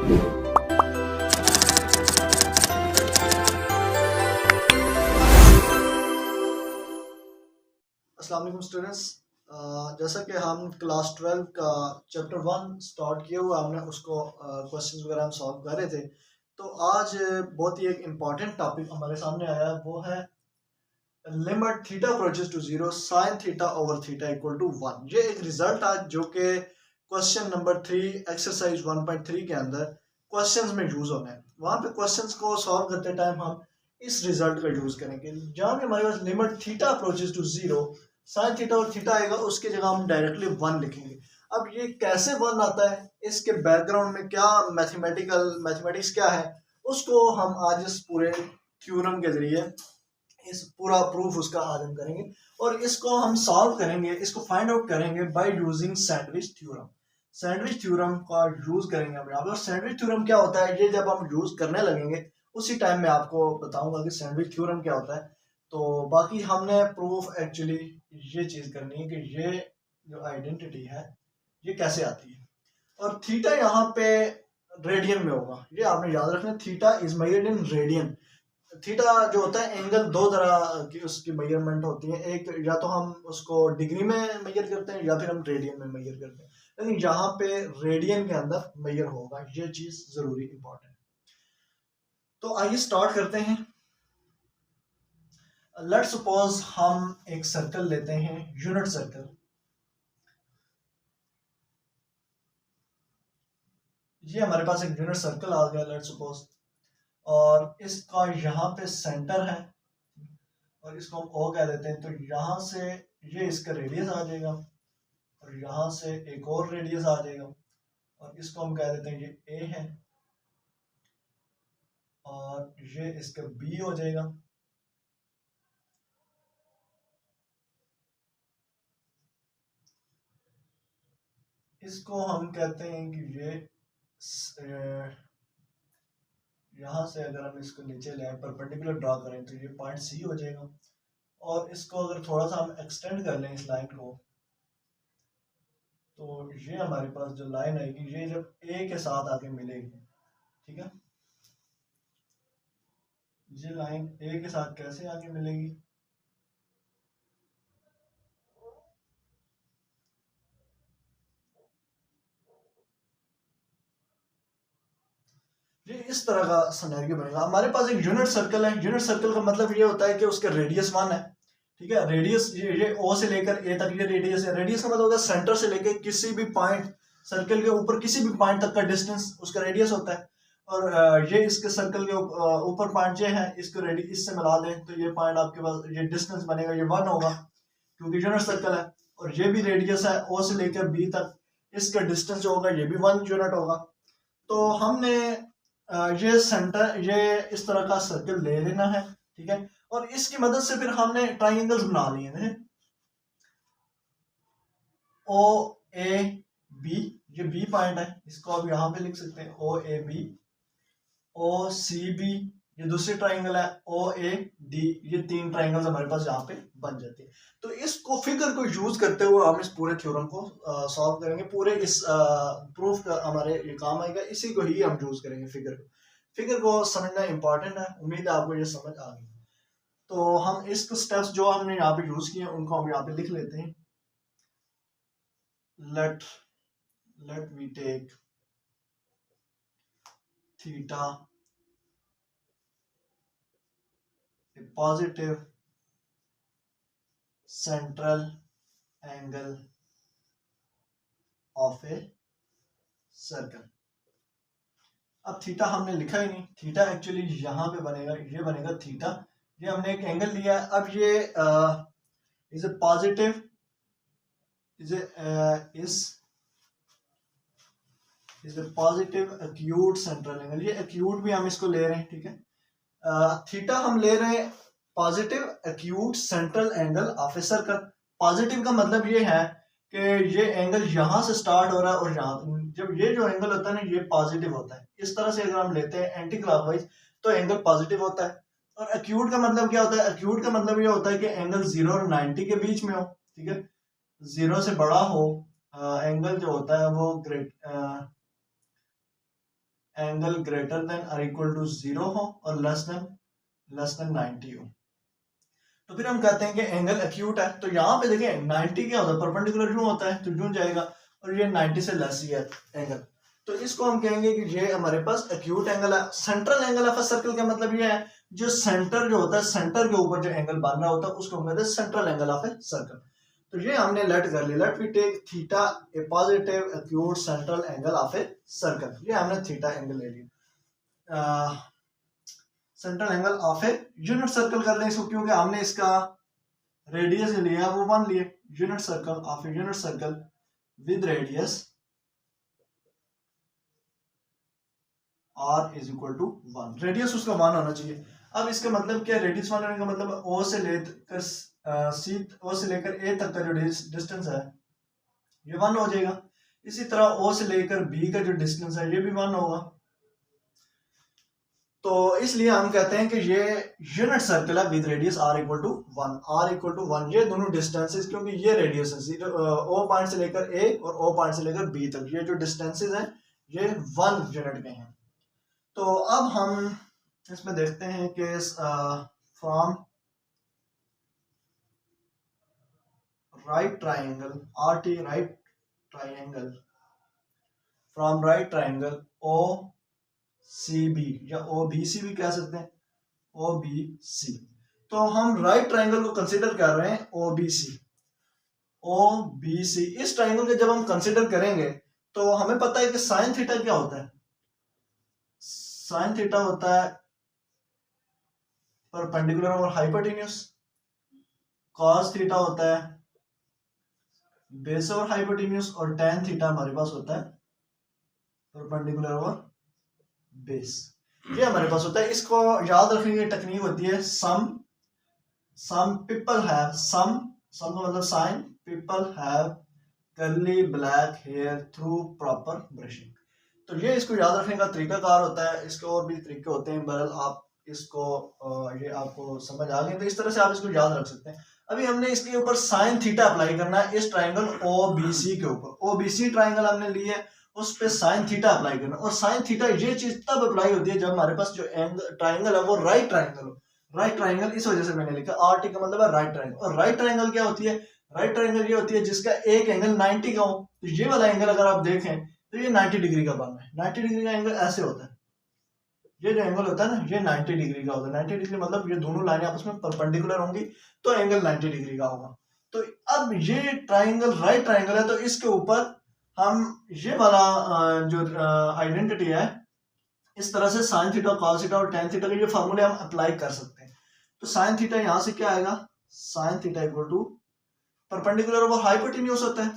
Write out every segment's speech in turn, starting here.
अस्सलाम वालेकुम स्टूडेंट्स। जैसा कि हम क्लास 12 का चैप्टर 1 स्टार्ट किया हुआ, हमने उसको क्वेश्चंस वगैरह हम सॉल्व कर रहे थे। तो आज बहुत ही एक इम्पॉर्टेंट टॉपिक हमारे सामने आया, वो है limit theta approaches to zero sine theta over theta equal to 1। ये एक रिजल्ट आज जो कि क्वेश्चन नंबर 3 एक्सरसाइज 1.3 के अंदर क्वेश्चंस में यूज होना है। वहाँ पे क्वेश्चंस को सॉल्व करते टाइम हम इस रिजल्ट का यूज करेंगे, जहाँ पे हमारे पास limit theta approaches to zero sine theta और थीटा आएगा, उसकी जगह हम डायरेक्टली 1 लिखेंगे। अब ये कैसे 1 आता है, इसके बैकग्राउंड में क्या मैथमेटिक्स क्या है, उसको हम आज इस पूरे थ्योरम के जरिए इस पूरा प्रूफ उसका आज हम करेंगे और इसको हम सॉल्व करेंगे, इसको फाइंड आउट करेंगे by using sandwich theorem. Sandwich theorem का यूज करेंगे हम यहाँ पे। और सैंडविच थ्योरम क्या होता है, ये जब हम यूज करने लगेंगे उसी टाइम में आपको बताऊंगा कि सैंडविच थ्योरम क्या होता है। तो बाकी हमने प्रूफ एक्चुअली ये चीज करनी है कि ये जो आइडेंटिटी है ये कैसे आती है। और थीटा यहाँ पे रेडियन में होगा, ये आपने याद रखना। Theta is measured in radian. Theta जो होता है एंगल, दो तरह की उसकी मेजरमेंट होती है। एक या तो हम उसको डिग्री में मेजर करते हैं या फिर हम रेडियन में मेजर करते हैं, लेकिन यहाँ पे रेडियन के अंदर मेजर होगा, ये चीज जरूरी इंपॉर्टेंट। तो आइए स्टार्ट करते हैं। लेट्स सपोज हम एक सर्कल लेते हैं, यूनिट सर्कल। ये हमारे पास एक यूनिट सर्कल आ गया, लेट्स सपोज, और इसका यहाँ पे सेंटर है और इसको हम ओ कह देते हैं। तो यहाँ से ये इसका रेडियस आ जाएगा और यहाँ से एक और रेडियस आ जाएगा और इसको हम कह देते हैं ये ए है और ये इसका बी हो जाएगा। इसको हम कहते हैं कि ये यहाँ से अगर हम इसको नीचे ले परपेंडिकुलर ड्रा करें तो ये पॉइंट सी हो जाएगा। और इसको अगर थोड़ा सा हम एक्सटेंड कर लें इस लाइन को, तो ये हमारे पास जो लाइन आएगी ये जब ए के साथ आके मिलेगी, ठीक है। ये लाइन ए के साथ कैसे आगे मिलेगी, ये इस तरह का सिनेरियो बनेगा। हमारे पास एक यूनिट सर्कल है। यूनिट सर्कल का मतलब ये होता है कि उसका रेडियस 1 है, ठीक है। रेडियस ये ओ से लेकर ए तक ये रेडियस है। रेडियस का मतलब होता है सेंटर से लेकर किसी भी पॉइंट, सर्कल के ऊपर किसी भी पॉइंट तक का डिस्टेंस उसका रेडियस होता है। और ये इसके सर्कल के ऊपर पॉइंट ये है, इसको रेडियस इससे मिला दें तो ये पॉइंट आपके पास ये डिस्टेंस बनेगा, ये 1 होगा क्योंकि यूनिट सर्कल है। और ये भी रेडियस है ओ से लेकर बी तक, इसका डिस्टेंस जो होगा ये भी 1 यूनिट होगा। तो हमने ये सेंटर, ये इस तरह का सर्कल ले लेना है, ठीक है। और इसकी मदद से फिर हमने ट्राइंगल्स बना लिए हैं। ओ ए बी, ये बी पॉइंट है, इसको आप यहाँ पे लिख सकते हैं ओ A B. O C B, ये दूसरी ट्राइंगल है। ओ ए डी, ये 3 ट्राइंगल्स हमारे पास यहाँ पे बन जाती है। तो इसको फिगर को यूज करते हुए हम इस पूरे थ्योरम को सॉल्व करेंगे। पूरे इस प्रूफ का हमारे ये काम आएगा, इसी को ही हम यूज करेंगे। फिगर को समझना इंपॉर्टेंट है, उम्मीद है आपको ये समझ आ गई। तो हम इस स्टेप्स जो हमने यहाँ पे यूज किए उनको हम यहाँ पे लिख लेते हैं। Let we take theta a positive central angle of a circle। अब थीटा हमने लिखा ही नहीं, थीटा एक्चुअली यहाँ पे बनेगा, ये बनेगा थीटा। ये हमने एक एंगल लिया है। अब ये is a positive, is a positive acute central angle. ये एक्यूट भी हम इसको ले रहे हैं, ठीक है। थीटा हम ले रहे हैं positive acute central angle of a circle. Positive का मतलब ये है कि ये एंगल यहाँ से स्टार्ट हो रहा है और यहाँ, जब ये जो एंगल होता है ना ये पॉजिटिव होता है। इस तरह से अगर हम लेते हैं एंटी क्लॉकवाइज तो एंगल पॉजिटिव होता है। और एक्यूट का मतलब क्या होता है, एक्यूट का मतलब ये होता है कि एंगल 0 और 90 के बीच में हो, ठीक है। 0 से बड़ा हो एंगल जो होता है वो ग्रेट एंगल ग्रेटर देन और इक्वल टू 0 हो और लेस देन 90 हो। तो फिर हम कहते हैं कि एंगल एक्यूट है। तो यहाँ पे देखें 90 क्या होता है, परपेंडिकुलर यूं होता है तो यूं जाएगा, और ये 90 से लेस ही है एंगल, तो इसको हम कहेंगे कि ये हमारे पास एक्यूट एंगल है। Central angle of a circle का मतलब ये है जो सेंटर जो होता है, सेंटर के ऊपर जो एंगल बन रहा होता है उसको हम कहते हैं central angle of a circle. तो ये हमने लेट कर लिया, let we take theta a positive acute central angle of a circle, ये हमने थीटा एंगल ले लिया। Central angle of a unit circle कर लें इसको, क्योंकि हमने इसका रेडियस लिया वो 1 लिए। Unit circle of a unit circle with radius r is equal to 1, radius उसका 1 होना चाहिए। अब इसका मतलब क्या, रेडियस 1 होने का मतलब O से लेकर O से लेकर A तक का जो डिस्टेंस है ये 1 हो जाएगा। इसी तरह O से लेकर B का जो डिस्टेंस है ये भी 1 होगा। तो इसलिए हम कहते हैं कि ये यूनिट सर्कल है with radius r equal to 1, r equal to 1, ये दोनों डिस्टेंसेस, क्योंकि ये रेडियस है O पॉइंट से लेकर A और O पॉइंट से लेकर B तक, ये जो डिस्टेंसेस हैं ये 1 यूनिट के हैं। तो अब हम इसमें देखते हैं कि from right triangle RT, right triangle from right triangle OCB या OBC भी कह सकते हैं, OBC। तो हम राइट ट्राइंगल को कंसीडर कर रहे हैं OBC। इस ट्राइंगल के जब हम कंसीडर करेंगे तो हमें पता है कि साइन थीटा क्या होता है। साइन थीटा होता है परपेंडिकुलर और हाइपोटेन्यूस, कॉस थीटा होता है बेस और हाइपोटेन्यूस, और tan थीटा हमारे पास होता है परपेंडिकुलर और बेस, ये हमारे पास होता है। इसको याद रखने की टेक्निक होती है सम पीपल हैव, सम का मतलब sine, people have curly black hair through proper brushing. तो ये इसको याद रखने का तरीकाकार होता है, इसके और भी तरीके होते हैं, बहरहाल आप इसको ये आपको समझ आ गए तो इस तरह से आप इसको याद रख सकते हैं। अभी हमने इसके ऊपर साइन थीटा अप्लाई करना है इस ट्राइंगल OBC के ऊपर। OBC ट्राइंगल हमने ली है, उस पे साइन थीटा अप्लाई करना, और साइन थीटा ये चीज तब अप्लाई होती है जब हमारे पास जो ट्राइंगल है वो राइट ट्राइंगल हो। राइट ट्राइंगल इस वजह से मैंने लिखा RT का मतलब है राइट ट्राइंगल। और राइट ट्राइंगल क्या होती है, राइट ट्राइंगल ये होती है जिसका एक एंगल 90 का हो। तो ये वाला एंगल अगर आप देखें तो ये 90 डिग्री का बनना है। 90 डिग्री का एंगल ऐसे होता है, ये जो एंगल होता है ना ये 90 डिग्री का होता है। 90 डिग्री मतलब ये दोनों लाइनें आपस में परपेंडिकुलर होंगी तो एंगल 90 डिग्री का होगा। तो अब ये ट्राइंगल राइट ट्राइंगल है, तो इसके ऊपर हम ये वाला जो आइडेंटिटी है इस तरह से साइन थीटा, कॉस थीटा और tan थीटा के ये फार्मूले हम अप्लाई कर सकते हैं। तो साइन थीटा यहां से क्या आएगा, sine theta equal to perpendicular over hypotenuse होता है,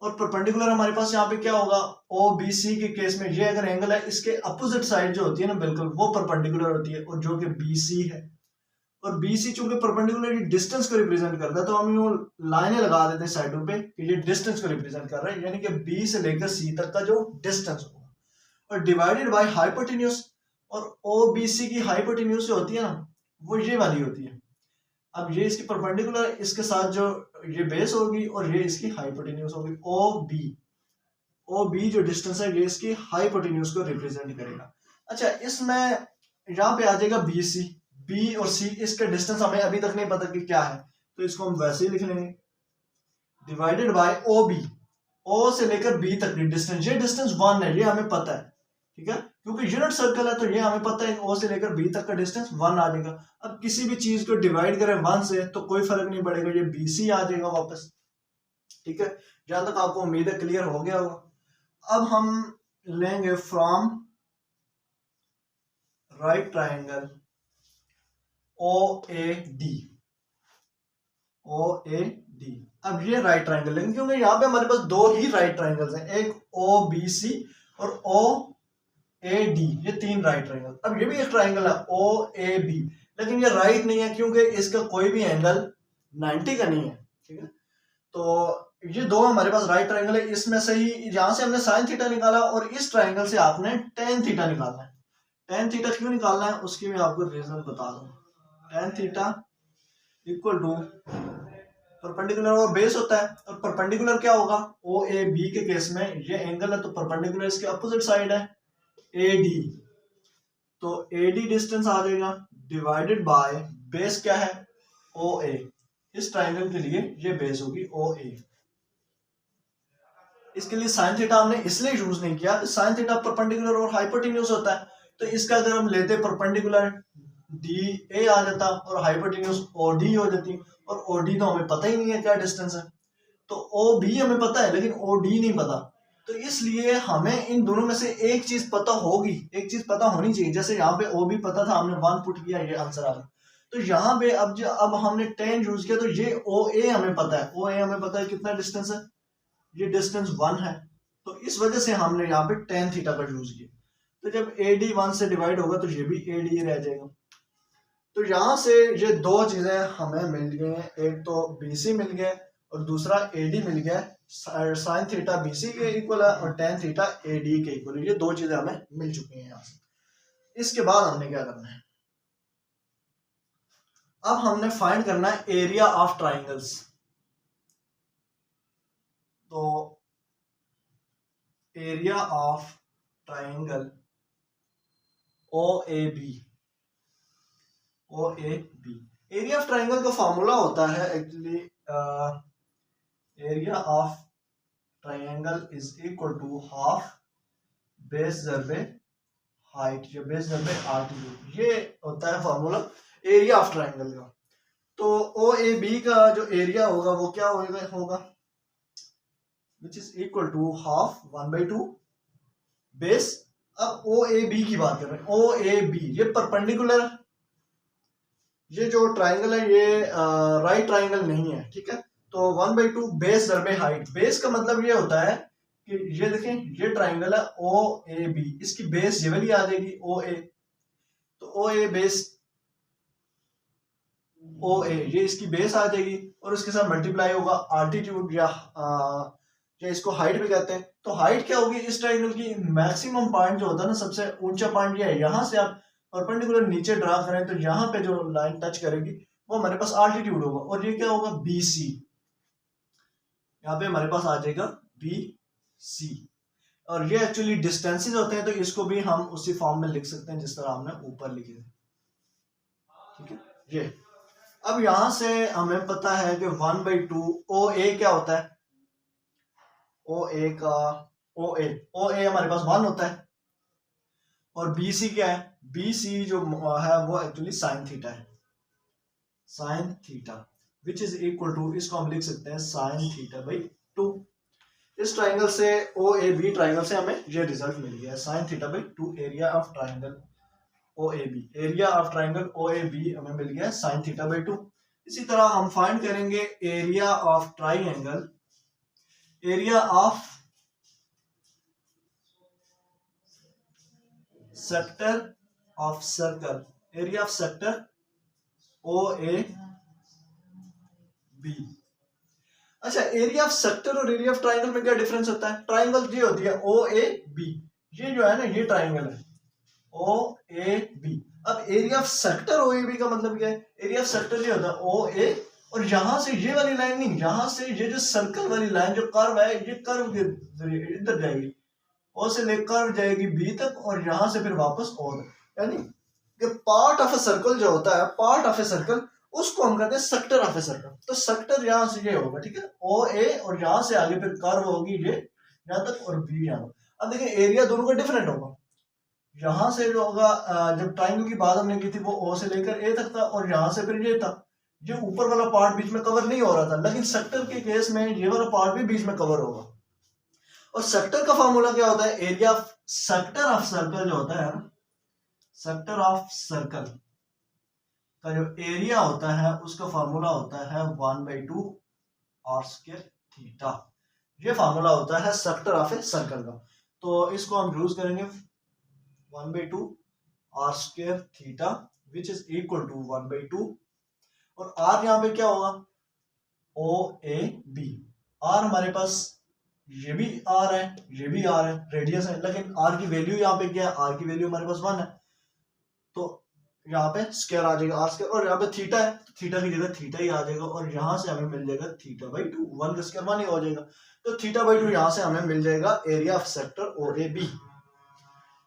और परपेंडिकुलर हमारे पास यहाँ पे क्या होगा, OBC के केस में ये अगर एंगल है इसके अपोजिट साइड जो होती है ना बिल्कुल वो परपेंडिकुलर होती है, और जो कि BC है। और BC चूंकि परपेंडिकुलर डिस्टेंस को रिप्रेजेंट करता है तो हम यूं लाइनें लगा देते हैं साइडों पे कि ये डिस्टेंस को रिप्रेजेंट कर रहा है, यानी कि B से लेकर C तक का जो डिस्टेंस होगा, और डिवाइडेड बाय हाइपोटेन्यूस। और OBC की हाइपोटेन्यूस जो होती है ना वो ये वाली होती है। अब ये इसकी परपेंडिकुलर, इसके साथ जो ये बेस होगी और ये इसकी हाइपोटेन्यूस होगी। OB जो डिस्टेंस है ये इसकी हाइपोटेन्यूस को रिप्रेजेंट करेगा। अच्छा, इसमें यहाँ पे आ जाएगा BC, B और C, इसके डिस्टेंस हमें अभी तक नहीं पता कि क्या है, तो इसको हम वैसे ही लिख लेंगे डिवाइडेड बाय OB, O से लेकर B तक की डिस्टेंस, ये डिस्टेंस 1 है, ये हमें पता है, ठीक है, क्योंकि यूनिट सर्कल है तो ये हमें पता है O से लेकर B तक का डिस्टेंस 1 आ जाएगा। अब किसी भी चीज को डिवाइड करें 1 से तो कोई फर्क नहीं पड़ेगा, ये BC आ जाएगा वापस, ठीक है। जहां तक आपको उम्मीद है क्लियर हो गया होगा। अब हम लेंगे फ्रॉम राइट ट्राइंगल OAD, अब ये राइट ट्राइंगल लेंगे क्योंकि यहाँ पे हमारे पास दो ही राइट ट्राइंगल्स हैं, एक OBC और OAD, ये 3 राइट ट्राइंगल। अब ये भी एक ट्राइंगल है OAB, लेकिन ये राइट नहीं है क्योंकि इसका कोई भी एंगल 90 का नहीं है, ठीक है। तो ये दो हमारे पास राइट ट्राइंगल है, इसमें से ही यहां से हमने साइन थीटा निकाला और इस ट्राइंगल से आपने tan थीटा निकालना है। tan थीटा क्यों निकालना है उसकी मैं आपको रीजन बता दूं। tan theta equal to perpendicular और बेस होता है, और परपेंडिकुलर क्या होगा, ओ ए बी के केस में ये एंगल है तो परपेंडिकुलर इसके अपोजिट साइड है ए डी, तो ए डी डिस्टेंस आ जाएगा डिवाइडेड बाय बेस क्या है ओ ए। इस ट्राइंगल के लिए ये बेस होगी ओ ए। इसके लिए साइन थीटा हमने इसलिए यूज नहीं किया कि साइन थीटा परपेंडिकुलर और हाइपोटेन्यूज होता है, तो इसका अगर हम लेते परपेंडिकुलर डी ए आ जाता और हाइपोटेन्यूज ओ डी हो जाती, और ओ डी तो हमें पता ही नहीं है क्या डिस्टेंस है, तो ओ बी हमें पता है लेकिन ओ डी नहीं पता, तो इसलिए हमें इन दोनों में से एक चीज पता होगी, एक चीज पता होनी चाहिए। जैसे यहाँ पे ओ बी पता था, हमने 1 पुट किया, ये आंसर आ गया। तो यहाँ पे अब हमने 10 यूज किया, तो ये ओ ए हमें पता है, ओ ए हमें पता है कितना डिस्टेंस है, ये डिस्टेंस 1 है, तो इस वजह से हमने यहाँ पे tan थीटा का यूज किया। तो जब ए डी 1 से डिवाइड होगा तो ये भी ए डी रह जाएगा। तो यहाँ से ये दो चीजें हमें मिल गई हैं, एक तो बी सी मिल गया और दूसरा ए डी मिल गया। साइन थीटा बी सी के इक्वल है और tan थीटा ए डी के इक्वल है, ये दो चीजें हमें मिल चुकी हैं यहाँ से। इसके बाद हमने क्या करना है, अब हमने फाइंड करना है एरिया ऑफ ट्राइंगल्स। तो area of triangle O A B, O A B, area of triangle का फॉर्मूला होता है actually area of triangle is equal to half base दरबे हाइट, ये बेस दरबे आर्टिट्यूड, ये होता है फॉर्मूला एरिया ऑफ ट्राइंगल का। तो ओ ए बी का जो एरिया होगा वो क्या होगा which is equal to half 1/2 base. अब ओ ए बी की बात कर रहे हैं, ओ ए बी ये परपेंडिकुलर, ये जो ट्राइंगल है ये राइट ट्राइंगल नहीं है, ठीक है। तो 1/2 बेस दरबे हाइट, बेस का मतलब ये होता है कि ये देखें ये ट्राइंगल है ओ ए बी, इसकी बेस ये वाली आ जाएगी ओ ए, तो ओ ए बेस ओ ए, ये इसकी बेस आ जाएगी और उसके साथ मल्टीप्लाई होगा आल्टीट्यूड या इसको हाइट भी कहते हैं। तो हाइट क्या होगी इस ट्राइंगल की, मैक्सिमम पॉइंट जो होता है ना, सबसे ऊंचा पॉइंट ये है, यहाँ से आप परपेंडिकुलर नीचे ड्रा करें तो यहाँ पे जो लाइन टच करेगी वो हमारे पास आल्टीट्यूड होगा, और ये क्या होगा बी सी, यहाँ पे हमारे पास आ जाएगा बी सी। और ये एक्चुअली डिस्टेंसेस होते हैं, तो इसको भी हम उसी फॉर्म में लिख सकते हैं जिस तरह हमने ऊपर लिखे थे, ठीक है। ये अब यहां से हमें पता है कि 1/2 ओ ए क्या होता है, ओ ए का ओ ए हमारे पास 1 होता है, और बी सी क्या है, बी सी जो है वो एक्चुअली साइन थीटा है, sine theta which is equal to, इसको हम लिख सकते हैं साइन थीटा बाई 2। इस ट्राइंगल से ओ ए बी ट्राइंगल से हमें ये रिजल्ट मिल गया, sine theta by 2 area of triangle O A B, area of triangle O A B हमें मिल गया साइन थीटा बाई 2। इसी तरह हम फाइंड करेंगे area of triangle, area of sector of circle, area of sector O A B. अच्छा, area of sector और area of triangle में क्या डिफरेंस होता है, ट्राइंगल ये होती है ओ ए बी, ये जो है ना ये ट्राइंगल है ओ ए बी। अब area of sector O A B का मतलब क्या है, एरिया ऑफ सेक्टर ये होता है ओ ए, और यहां से ये वाली लाइन नहीं, यहां से ये जो सर्कल वाली लाइन जो कर्व है, ये कर्व के जरिए इधर जाएगी, ओ से लेकर जाएगी बी तक, और यहां से फिर वापस ओ तक, यानी कि पार्ट ऑफ ए सर्कल जो होता है, पार्ट ऑफ ए सर्कल, उसको हम कहते हैं सेक्टर ऑफ ए सर्कल। तो सेक्टर यहां से ये होगा, ठीक है, ओ ए, और यहां से आगे फिर कर्व होगी ये यहां तक और बी यहां तक। अब देखिए एरिया दोनों का डिफरेंट होगा, यहां से जो होगा जब ट्राइंगल की बात हमने की थी वो ओ से लेकर ए तक था, और यहां से फिर ये था, ये ऊपर वाला पार्ट बीच में कवर नहीं हो रहा था, लेकिन सेक्टर के केस में ये वाला पार्ट भी बीच में कवर होगा। और सेक्टर का फॉर्मूला क्या होता है, area of sector of circle जो होता है, सेक्टर ऑफ सर्कल का जो एरिया होता है उसका फॉर्मूला होता है 1/2 आर स्क्वायर थीटा, ये फॉर्मूला होता है सेक्टर ऑफ ए सर्कल का। तो इसको हम यूज करेंगे 1/2 r square theta which is equal to 1/2, और आर यहाँ पे क्या होगा ओ ए बी, आर हमारे पास ये भी आर है, ये भी आर है, रेडियस है, लेकिन आर की वैल्यू यहाँ पे क्या है, आर की वैल्यू हमारे पास 1 है। तो यहाँ पे स्क्वायर आ जाएगा आर स्क्वायर, और यहाँ पे थीटा है तो थीटा की जगह थीटा ही आ जाएगा, और यहाँ से हमें मिल जाएगा थीटा बाई टू, 1 का स्क्वायर 1 ही हो जाएगा, तो थीटा बाई टू यहाँ से हमें मिल जाएगा area of sector O A B.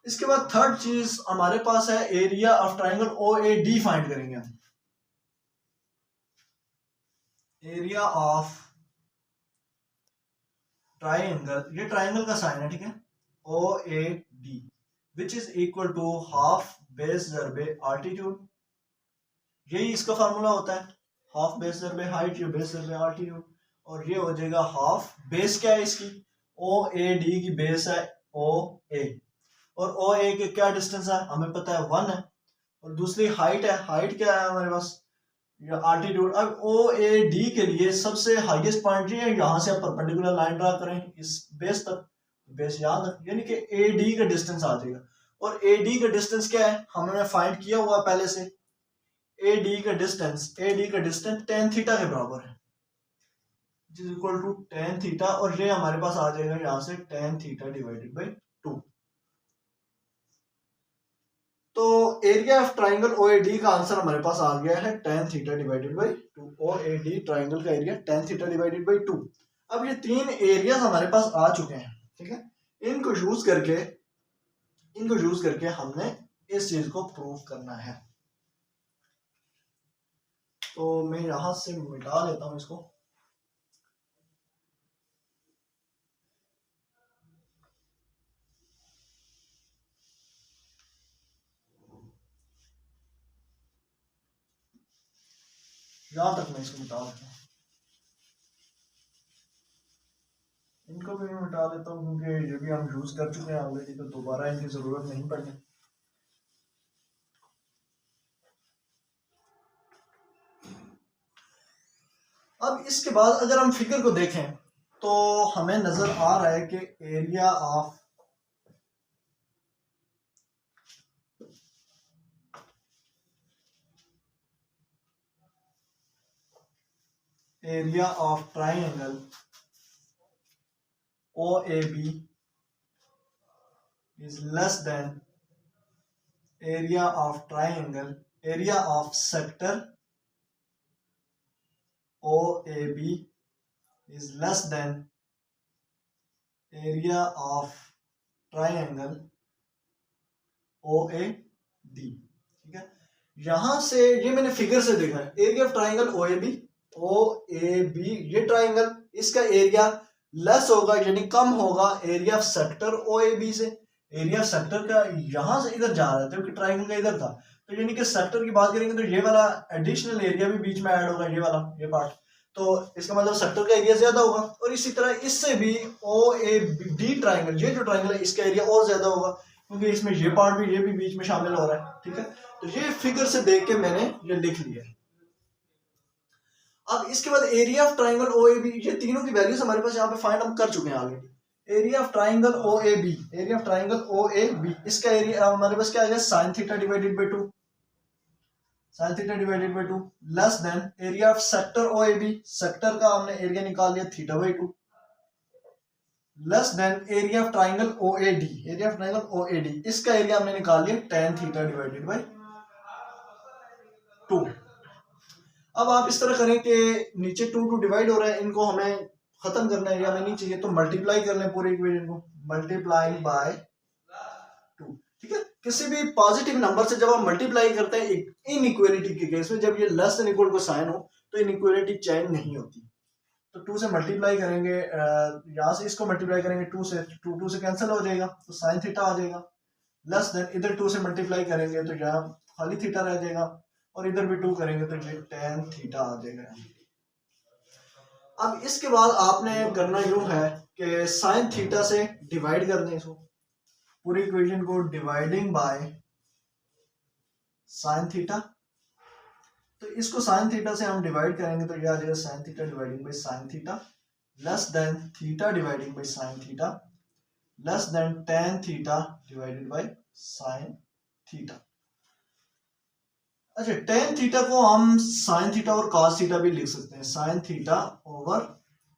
इसके बाद थर्ड चीज हमारे पास है area of triangle O A D find करेंगे हम। एरिया ऑफ ट्राइंगल, ये ट्राइंगल का साइन है, ठीक है, O A D which is equal to half base जरबे आल्टीट्यूड, यही इसका फार्मूला होता है, हाफ बेस जरबे हाइट, ये बेस जरबे आल्टीट्यूड, और ये हो जाएगा हाफ बेस क्या है इसकी, ओ ए डी की बेस है ओ ए, और ओ ए के क्या डिस्टेंस है हमें पता है 1 है, और दूसरी हाइट है, हाइट क्या है हमारे पास आल्टीट्यूड। अब ओ ए डी के लिए सबसे हाईएस्ट पॉइंट ये है, यहाँ से आप परपेंडिकुलर लाइन ड्रा करें इस बेस तक, बेस याद रख, यानी कि ए डी का डिस्टेंस आ जाएगा, और ए डी का डिस्टेंस क्या है हमने फाइंड किया हुआ पहले से, ए डी का डिस्टेंस tan थीटा के बराबर है, is equal to tan theta, और ये हमारे पास आ जाएगा यहाँ से tan थीटा डिवाइडेड बाई 2। तो एरिया ऑफ ट्राइंगल ओएडी का आंसर हमारे पास आ गया है tan theta divided by 2, OAD triangle का एरिया tan थीटा डिवाइडेड बाई 2। अब ये तीन एरियाज हमारे पास आ चुके हैं, ठीक है, इनको यूज करके हमने इस चीज को प्रूव करना है। तो मैं यहां से मिटा लेता हूं इसको, यहां तक मैं इसको मिटा देता हूं, इनको भी मैं मिटा देता हूं क्योंकि ये भी हम यूज कर चुके हैं ऑलरेडी, तो दोबारा इनकी जरूरत नहीं पड़नी। अब इसके बाद अगर हम फिगर को देखें तो हमें नजर आ रहा है कि area of triangle OAB is less than area of sector OAB is less than area of triangle OAD, ठीक है। यहां से ये मैंने फिगर से देखा है, एरिया ऑफ ट्राइंगल OAB ये ट्राइंगल, इसका एरिया लेस होगा यानी कम होगा एरिया ऑफ सेक्टर OAB से। एरिया ऑफ सेक्टर का यहां से इधर जा रहा है क्योंकि ट्राइंगल का इधर था, तो यानी कि सेक्टर की बात करेंगे तो ये वाला एडिशनल एरिया भी बीच में ऐड होगा, ये वाला ये पार्ट, तो इसका मतलब सेक्टर का एरिया ज्यादा होगा। और इसी तरह इससे भी OAD ट्राइंगल, ये जो ट्राइंगल है इसका एरिया और ज्यादा होगा क्योंकि इसमें ये पार्ट भी, ये भी बीच में शामिल हो रहा है, ठीक है। तो ये फिगर से देख के मैंने ये लिख लिया है। अब इसके बाद एरिया ऑफ ट्राइंगल OAB, ये तीनों की वैल्यूज हमारे पास यहाँ पे फाइंड हम कर चुके हैं already. Area of triangle OAB, इसका एरिया हमारे पास क्या आ गया, sin theta divided by 2, less than area of sector OAB, sector का हमने एरिया निकाल लिया theta by 2, less than area of triangle OAD, इसका एरिया हमने निकाल लिया tan थीटा डिवाइडेड बाई 2। अब आप इस तरह करें कि नीचे 2 डिवाइड हो रहा है, इनको हमें खत्म करना है या हमें नहीं चाहिए, तो मल्टीप्लाई कर लें पूरे इक्वेशन को, मल्टीप्लाई बाय 2, ठीक है। किसी भी पॉजिटिव नंबर से जब आप मल्टीप्लाई करते हैं इनइक्वालिटी के केस में, जब ये लेस देन इक्वल को साइन हो तो इनइक्वालिटी चेंज नहीं होती, तो 2 से मल्टीप्लाई करेंगे, यहाँ से इसको मल्टीप्लाई करेंगे 2 से, 2 से कैंसिल हो जाएगा तो साइन थीटा आ जाएगा, लेस देन इधर 2 से मल्टीप्लाई करेंगे तो यहाँ खाली थीटा रह जाएगा, और इधर भी 2 करेंगे तो ये tan थीटा आ जाएगा। अब इसके बाद आपने करना यूं है कि sin थीटा से डिवाइड कर दें इसको, पूरी इक्वेशन को डिवाइडिंग बाय sin थीटा, तो इसको sin थीटा से हम डिवाइड करेंगे तो ये आ जाएगा sin theta dividing by sin theta, less than theta dividing by sin theta, less than tan theta divided by sin theta. अच्छा, tan थीटा को हम sin थीटा और cos थीटा भी लिख सकते हैं, sin theta over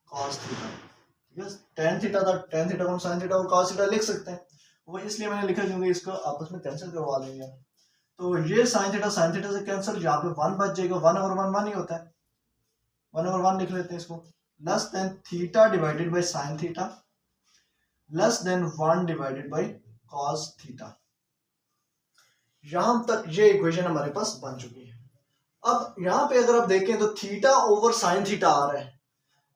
cos theta, ठीक है। tan थीटा को हम sin थीटा और cos थीटा लिख सकते हैं, वो इसलिए मैंने लिखा क्योंकि इसको आपस में कैंसिल करवा लेंगे। तो ये साइन थीटा से कैंसिल, यहाँ पे 1 बच जाएगा, 1/1 ही होता है, 1/1 लिख लेते हैं इसको, less than theta divided by sine theta less than 1 divided by cos theta. यहां तक ये इक्वेशन हमारे पास बन चुकी है। अब यहाँ पे अगर आप देखें तो थीटा ओवर साइन थीटा आ रहा है,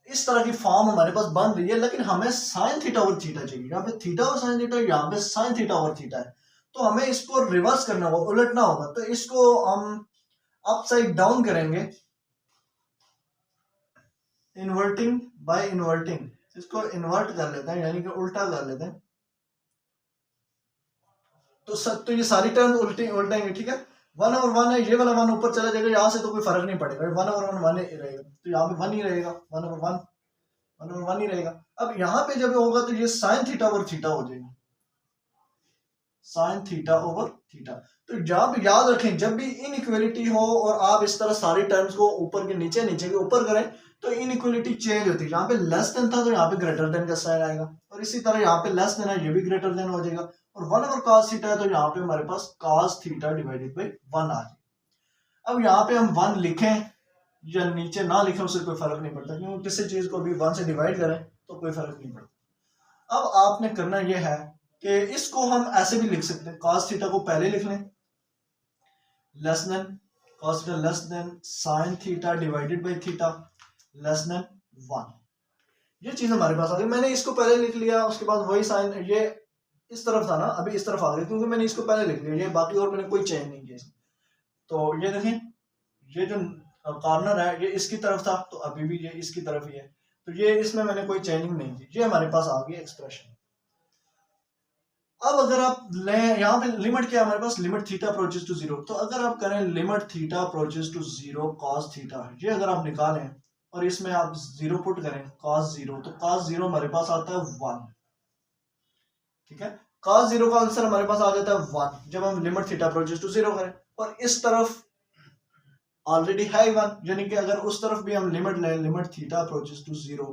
इस तरह की फॉर्म हमारे पास बन रही है, लेकिन हमें साइन थीटा ओवर थीटा चाहिए। यहाँ पे थीटा और साइन थीटा, यहाँ पे साइन थीटा ओवर थीटा है, तो हमें इसको रिवर्स करना होगा, उलटना होगा। तो इसको हम अपसाइड डाउन करेंगे, इन्वर्टिंग बाय इन्वर्टिंग, इसको इन्वर्ट कर लेते हैं, यानी कि उल्टा कर लेते हैं। तो ये सारी टर्म उल्टेंगे, ठीक है। 1/1 है, ये वाला 1 ऊपर चला जाएगा, यहाँ से तो कोई फर्क नहीं पड़ेगा, 1/1 1 ही रहेगा, तो यहाँ पे 1 ही रहेगा, 1/1 ही रहेगा। अब यहाँ पे जब होगा तो ये साइन थीटा ओवर थीटा हो जाएगा, साइन थीटा ओवर थीटा। तो जब याद रखें, जब भी इनइक्वालिटी हो और आप इस तरह सारी टर्म्स को ऊपर के नीचे, नीचे के ऊपर करें, तो इनइक्वालिटी चेंज होती है। यहाँ पे लेस देन था तो यहाँ पे ग्रेटर देन का साइन आएगा, और इसी तरह यहाँ पे लेस देन है, ये भी ग्रेटर देन हो जाएगा, और 1 ओवर cos थीटा है तो यहाँ पे हमारे पास cos थीटा डिवाइडेड बाई 1 आ जाएगा। अब यहाँ पे हम 1 लिखें या नीचे ना लिखें उससे कोई फर्क नहीं पड़ता, क्योंकि किसी चीज को भी 1 से डिवाइड करें तो कोई फर्क नहीं पड़ता। अब आपने करना यह है कि इसको हम ऐसे भी लिख सकते हैं, cos थीटा को पहले लिख लें, less than cos theta less than sin theta divided by theta less than 1। ये चीज हमारे पास आ गई। मैंने इसको पहले लिख लिया, उसके बाद वही साइन, ये इस तरफ था ना, अभी इस तरफ आ गया क्योंकि मैंने इसको पहले लिख लिया, ये बाकी और मैंने कोई चेंज नहीं किया। तो ये देखें, ये जो कॉर्नर है ये इसकी तरफ था, तो अभी भी ये इसकी तरफ ही है, तो ये इसमें मैंने कोई चेंजिंग नहीं की, ये हमारे पास आ गई एक्सप्रेशन। अब अगर आप लें, यहाँ पे लिमिट क्या है हमारे पास, लिमिट थीटा अप्रोचेस टू 0, तो अगर आप करें limit theta approaches to 0 cos theta, ये अगर आप निकालें और इसमें आप 0 पुट करें cos 0, तो cos 0 हमारे पास आता है 1, ठीक है। cos 0 का आंसर हमारे पास आ जाता है 1 जब हम लिमिट थीटा अप्रोचेस टू 0 करें, और इस तरफ ऑलरेडी है 1, यानी कि अगर उस तरफ भी हम लिमिट लें, लिमिट थीटा अप्रोचेस टू 0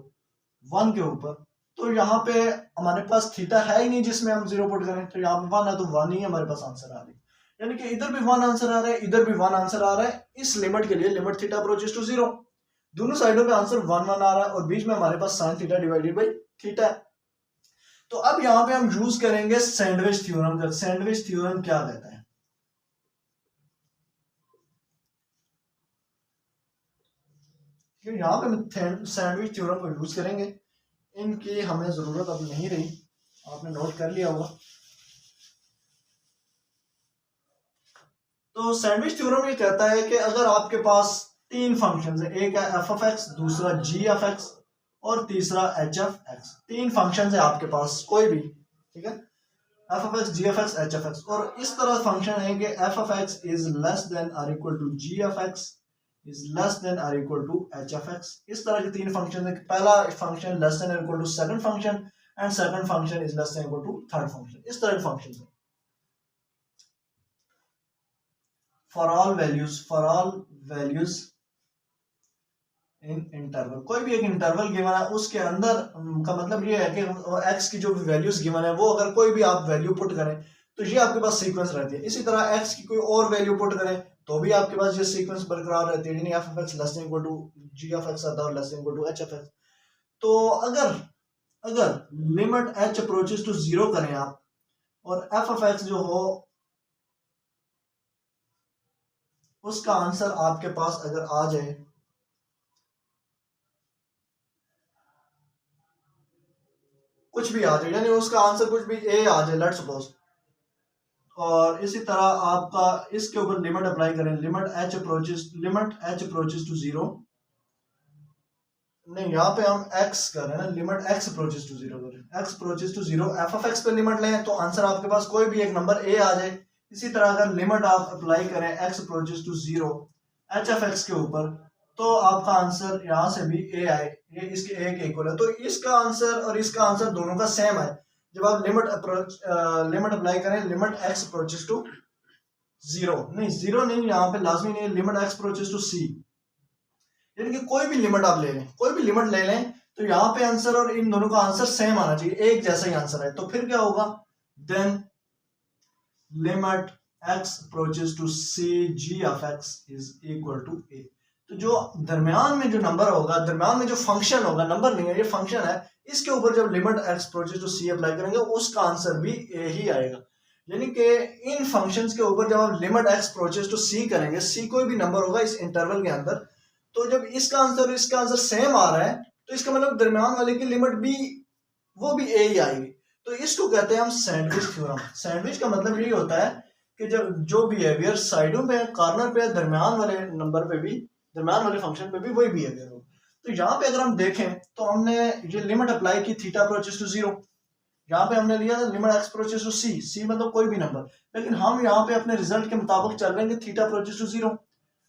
1 के ऊपर, तो यहाँ पे हमारे पास थीटा है ही नहीं जिसमें हम 0 पुट करें, तो यहाँ पे 1 है तो 1 ही हमारे पास आंसर आ रही है, यानी कि इधर भी 1 आंसर आ रहा है, इधर भी 1 आंसर आ रहा है। इस लिमिट के लिए लिमिट थीटा अप्रोचेस टू 0, दोनों साइडों पे आंसर 1 1 आ रहा है, और बीच में हमारे पास sine theta divided by theta है। तो अब यहाँ पे हम यूज करेंगे सैंडविच थ्योरम का। सैंडविच थ्योरम क्या कहता है, यहाँ पे हम सैंडविच थ्योरम को यूज करेंगे, इनकी हमें जरूरत अब नहीं रही, आपने नोट कर लिया होगा। तो सैंडविच थ्योरम ये कहता है कि अगर आपके पास 3 फंक्शन है, एक है एफ ऑफ एक्स, दूसरा जी एफ एक्स और तीसरा एच एफ एक्स, 3 फंक्शन है आपके पास कोई भी, ठीक है, F of X, G F X, H F X, और इस तरह फंक्शन है कि F of X is less than और equal to G F X is less than or equal to hfx। इस तरह के 3 फंक्शन है, पहला फंक्शन लेस देन और equal to second function, and second function is less than equal to third function. इस तरह के फंक्शन है for all values in interval. कोई भी एक इंटरवल गिवन है, उसके अंदर का मतलब ये है कि x की जो वैल्यूज गिवन है, वो अगर कोई भी आप वैल्यू पुट करें तो ये आपके पास सीक्वेंस रहती है। इसी तरह x की कोई और वैल्यू पुट करें तो भी आपके पास ये सीक्वेंस बरकरार रहती है, यानी f of x less than equal to g of x आता है और less than equal to h of x. तो अगर लिमिट h अप्रोचेस टू 0 करें आप, और एफ ऑफ एक्स जो हो उसका आंसर आपके पास अगर आ जाए, कुछ भी आ जाए, यानी उसका आंसर कुछ भी a आ जाए, लेट्स सपोज, और इसी तरह आपका इसके ऊपर लिमिट अप्लाई करें, लिमिट h अप्रोचेस टू 0, नहीं यहाँ पे हम x कर रहे हैं ना, लिमिट x अप्रोचेस टू 0 करें, x approaches to 0, f of x पे लिमिट लें तो आंसर आपके पास कोई भी एक नंबर a आ जाए। इसी तरह अगर लिमिट आप अप्लाई करें x approaches to 0 h of x के ऊपर, तो आपका आंसर यहाँ से भी a आए, ये इसके a के इक्वल है। तो इसका आंसर और इसका आंसर दोनों का सेम है जब आप लिमिट अप्लाई करें, लिमिट x अप्रोचेस टू 0, नहीं 0 नहीं, यहाँ पे लाजमी नहीं, limit x approaches to c, यानी कि कोई भी लिमिट आप ले लें, कोई भी लिमिट ले लें, तो यहाँ पे आंसर और इन दोनों का आंसर सेम आना चाहिए, एक जैसा ही आंसर है। तो फिर क्या होगा, then limit x approaches to c g of x is equal to a। तो जो दरमियान में जो नंबर होगा, दरमियान में जो फंक्शन होगा, नंबर नहीं है ये फंक्शन है, इसके ऊपर जब limit x approaches to c apply करेंगे उसका आंसर भी a ही आएगा। यानी कि इन फंक्शंस के ऊपर जब आप limit x approaches to c करेंगे, c कोई भी नंबर होगा इस इंटरवल के अंदर, तो जब इसका आंसर सेम आ रहा है तो इसका मतलब दरमियान वाले की लिमिट भी वो भी a ही आएगी। तो इसको कहते हैं हम सैंडविच थ्योरम। सैंडविच का मतलब यही होता है कि जब जो बिहेवियर साइडों पे, कॉर्नर पे, दरमियान वाले नंबर पे भी, दरमियान वाले फंक्शन पे भी वही बिहेवियर हो। तो यहाँ पे अगर हम देखें तो हमने ये लिमिट अप्लाई की थीटा अप्रोचेस टू 0, यहाँ पे हमने लिया लिमिट एक्स अप्रोचेस टू सी, सी मतलब कोई भी नंबर, लेकिन हम यहाँ पे अपने रिजल्ट के मुताबिक चल रहे हैं कि थीटा अप्रोचेस टू 0,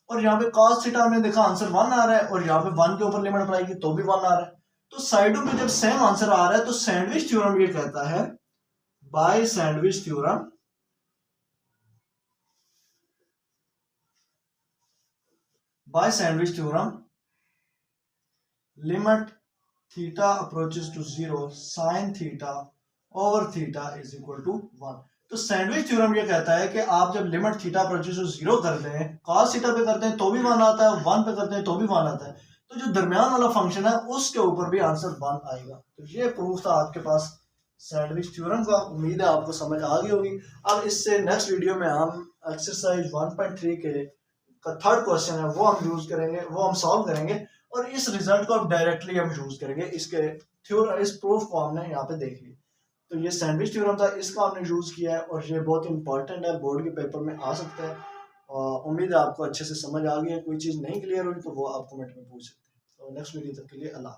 और यहाँ पे cos थीटा हमने देखा आंसर 1 आ रहा है, और यहाँ पे 1 के ऊपर लिमिट अप्लाई की तो भी 1 आ रहा है। तो साइडों पे जब सेम आंसर आ रहा है तो सैंडविच थ्योरम ये कहता है, by sandwich theorem, by sandwich theorem limit theta approaches to 0 sine theta over theta is equal to 1। तो सैंडविच थ्योरम ये कहता है कि आप जब लिमिट थीटा अप्रोचेस टू 0 करते हैं, cos थीटा पे करते हैं तो भी 1 आता है, 1 पे करते हैं तो भी 1 आता है, तो जो दरमियान वाला फंक्शन है उसके ऊपर भी आंसर 1 आएगा। तो ये प्रूफ था आपके पास सैंडविच थ्योरम का। उम्मीद है आपको समझ आ गई होगी। अब इससे नेक्स्ट वीडियो में हम एक्सरसाइज 1.3 के का थर्ड क्वेश्चन है वो हम यूज करेंगे, वो हम सॉल्व करेंगे, और इस रिजल्ट को अब डायरेक्टली हम यूज करेंगे। इसके इस प्रूफ को हमने यहाँ पे देख लिया। तो ये सैंडविच थ्योरम था, इसका हमने यूज किया है और ये बहुत इंपॉर्टेंट है, बोर्ड के पेपर में आ सकता है। और उम्मीद है आपको अच्छे से समझ आ गई है। कोई चीज़ नहीं क्लियर हुई तो वो आप कमेंट में पूछ सकते हैं। तो नेक्स्ट वीडियो तक के लिए अल्लाह।